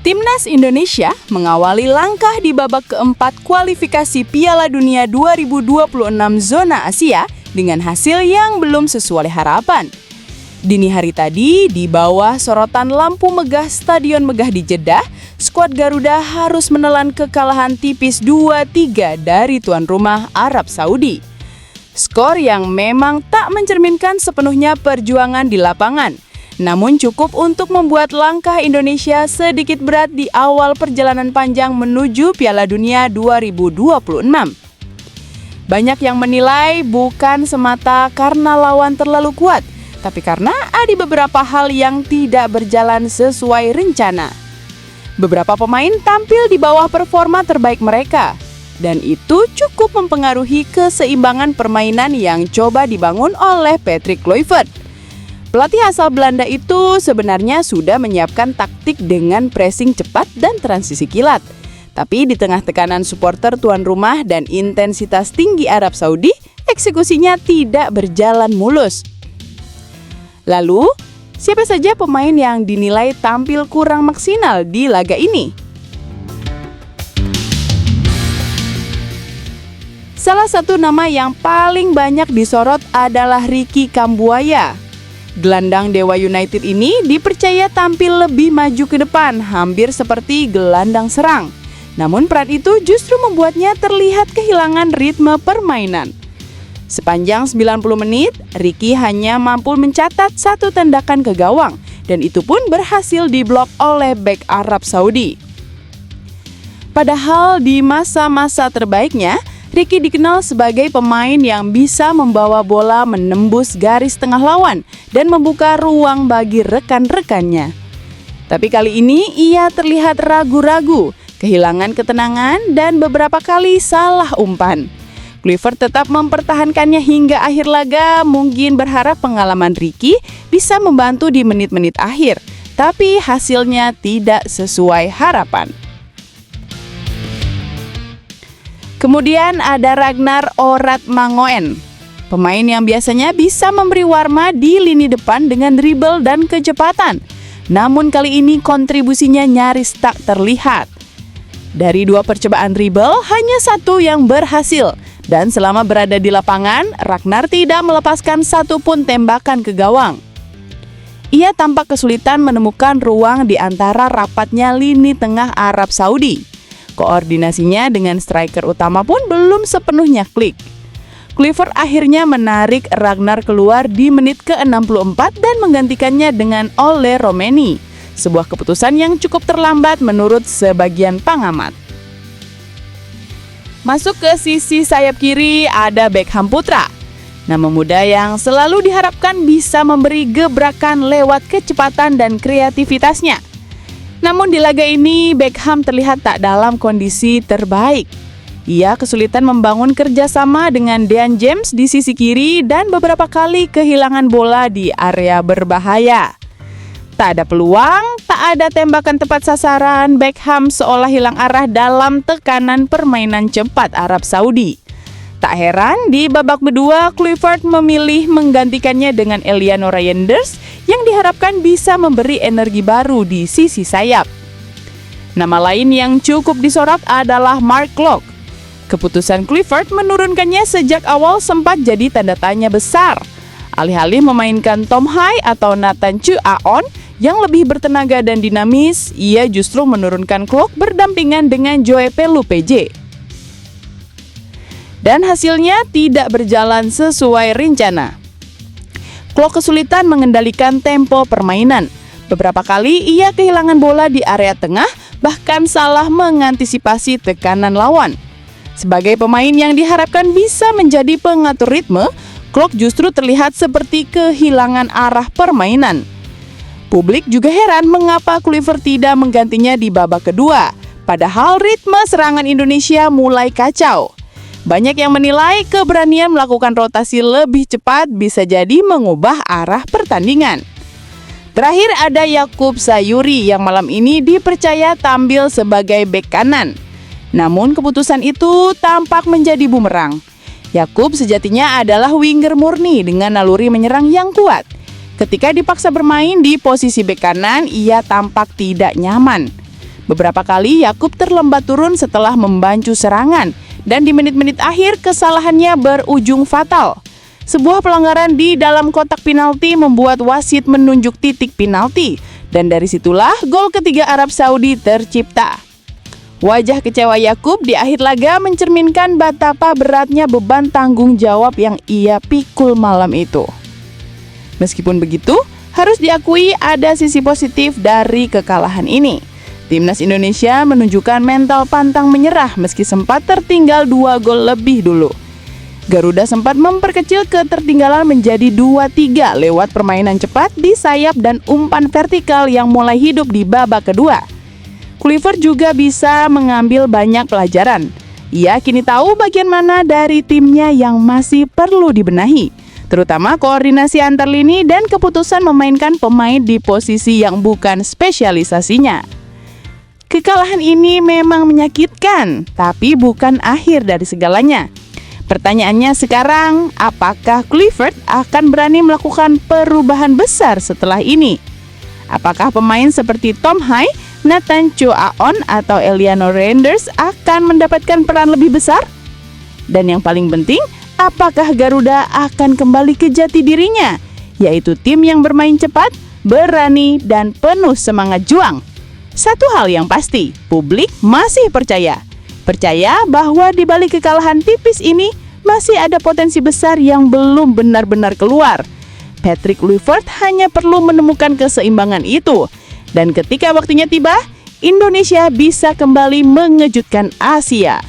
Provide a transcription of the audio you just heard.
Timnas Indonesia mengawali langkah di babak keempat kualifikasi Piala Dunia 2026 zona Asia dengan hasil yang belum sesuai harapan. Dini hari tadi, di bawah sorotan lampu megah Stadion Megah di Jeddah, skuad Garuda harus menelan kekalahan tipis 2-3 dari tuan rumah Arab Saudi. Skor yang memang tak mencerminkan sepenuhnya perjuangan di lapangan, namun cukup untuk membuat langkah Indonesia sedikit berat di awal perjalanan panjang menuju Piala Dunia 2026. Banyak yang menilai bukan semata karena lawan terlalu kuat, tapi karena ada beberapa hal yang tidak berjalan sesuai rencana. Beberapa pemain tampil di bawah performa terbaik mereka, dan itu cukup mempengaruhi keseimbangan permainan yang coba dibangun oleh Patrick Kluivert. Pelatih asal Belanda itu sebenarnya sudah menyiapkan taktik dengan pressing cepat dan transisi kilat. Tapi di tengah tekanan supporter tuan rumah dan intensitas tinggi Arab Saudi, eksekusinya tidak berjalan mulus. Lalu, siapa saja pemain yang dinilai tampil kurang maksimal di laga ini? Salah satu nama yang paling banyak disorot adalah Ricky Kambuaya. Gelandang Dewa United ini dipercaya tampil lebih maju ke depan, hampir seperti gelandang serang. Namun peran itu justru membuatnya terlihat kehilangan ritme permainan. Sepanjang 90 menit, Ricky hanya mampu mencatat satu tendakan ke gawang, dan itu pun berhasil diblok oleh bek Arab Saudi. Padahal di masa-masa terbaiknya, Ricky dikenal sebagai pemain yang bisa membawa bola menembus garis tengah lawan dan membuka ruang bagi rekan-rekannya. Tapi kali ini ia terlihat ragu-ragu, kehilangan ketenangan dan beberapa kali salah umpan. Kluivert tetap mempertahankannya hingga akhir laga, mungkin berharap pengalaman Ricky bisa membantu di menit-menit akhir, tapi hasilnya tidak sesuai harapan. Kemudian ada Ragnar Oratmangoen, pemain yang biasanya bisa memberi warna di lini depan dengan dribble dan kecepatan. Namun kali ini kontribusinya nyaris tak terlihat. Dari 2 percobaan dribble, hanya 1 yang berhasil. Dan selama berada di lapangan, Ragnar tidak melepaskan satupun tembakan ke gawang. Ia tampak kesulitan menemukan ruang di antara rapatnya lini tengah Arab Saudi. Koordinasinya dengan striker utama pun belum sepenuhnya klik. Kluivert akhirnya menarik Ragnar keluar di menit ke-64 dan menggantikannya dengan Ole Romeni. Sebuah keputusan yang cukup terlambat menurut sebagian pengamat. Masuk ke sisi sayap kiri ada Beckham Putra. Nama muda yang selalu diharapkan bisa memberi gebrakan lewat kecepatan dan kreativitasnya. Namun di laga ini Beckham terlihat tak dalam kondisi terbaik. Ia kesulitan membangun kerjasama dengan Dean James di sisi kiri dan beberapa kali kehilangan bola di area berbahaya. Tak ada peluang, tak ada tembakan tepat sasaran, Beckham seolah hilang arah dalam tekanan permainan cepat Arab Saudi. Tak heran di babak kedua Kluivert memilih menggantikannya dengan Eliano Reijnders yang diharapkan bisa memberi energi baru di sisi sayap. Nama lain yang cukup disorot adalah Mark Klok. Keputusan Kluivert menurunkannya sejak awal sempat jadi tanda tanya besar. Alih-alih memainkan Tom Hai atau Nathan Chu Aon yang lebih bertenaga dan dinamis, ia justru menurunkan Klok berdampingan dengan Joe Pelupj. Dan hasilnya tidak berjalan sesuai rencana. Klok kesulitan mengendalikan tempo permainan. Beberapa kali ia kehilangan bola di area tengah, bahkan salah mengantisipasi tekanan lawan. Sebagai pemain yang diharapkan bisa menjadi pengatur ritme, Klok justru terlihat seperti kehilangan arah permainan. Publik juga heran mengapa Kluivert tidak menggantinya di babak kedua, padahal ritme serangan Indonesia mulai kacau. Banyak yang menilai keberanian melakukan rotasi lebih cepat bisa jadi mengubah arah pertandingan. Terakhir ada Yakub Sayuri yang malam ini dipercaya tampil sebagai bek kanan. Namun keputusan itu tampak menjadi bumerang. Yakub sejatinya adalah winger murni dengan naluri menyerang yang kuat. Ketika dipaksa bermain di posisi bek kanan, ia tampak tidak nyaman. Beberapa kali Yakub terlambat turun setelah membancu serangan, dan di menit-menit akhir kesalahannya berujung fatal. Sebuah pelanggaran di dalam kotak penalti membuat wasit menunjuk titik penalti, dan dari situlah gol ketiga Arab Saudi tercipta. Wajah kecewa Yakub di akhir laga mencerminkan betapa beratnya beban tanggung jawab yang ia pikul malam itu. Meskipun begitu, harus diakui ada sisi positif dari kekalahan ini. Timnas Indonesia menunjukkan mental pantang menyerah meski sempat tertinggal 2 gol lebih dulu. Garuda sempat memperkecil ketertinggalan menjadi 2-3 lewat permainan cepat di sayap dan umpan vertikal yang mulai hidup di babak kedua. Kluivert juga bisa mengambil banyak pelajaran. Ia kini tahu bagian mana dari timnya yang masih perlu dibenahi, terutama koordinasi antar lini dan keputusan memainkan pemain di posisi yang bukan spesialisasinya. Kekalahan ini memang menyakitkan, tapi bukan akhir dari segalanya. Pertanyaannya sekarang, apakah Kluivert akan berani melakukan perubahan besar setelah ini? Apakah pemain seperti Tom Hai, Nathan Choaon, atau Eliano Reinders akan mendapatkan peran lebih besar? Dan yang paling penting, apakah Garuda akan kembali ke jati dirinya, yaitu tim yang bermain cepat, berani, dan penuh semangat juang? Satu hal yang pasti, publik masih percaya bahwa di balik kekalahan tipis ini masih ada potensi besar yang belum benar-benar keluar. Patrick Kluivert hanya perlu menemukan keseimbangan itu, dan ketika waktunya tiba, Indonesia bisa kembali mengejutkan Asia.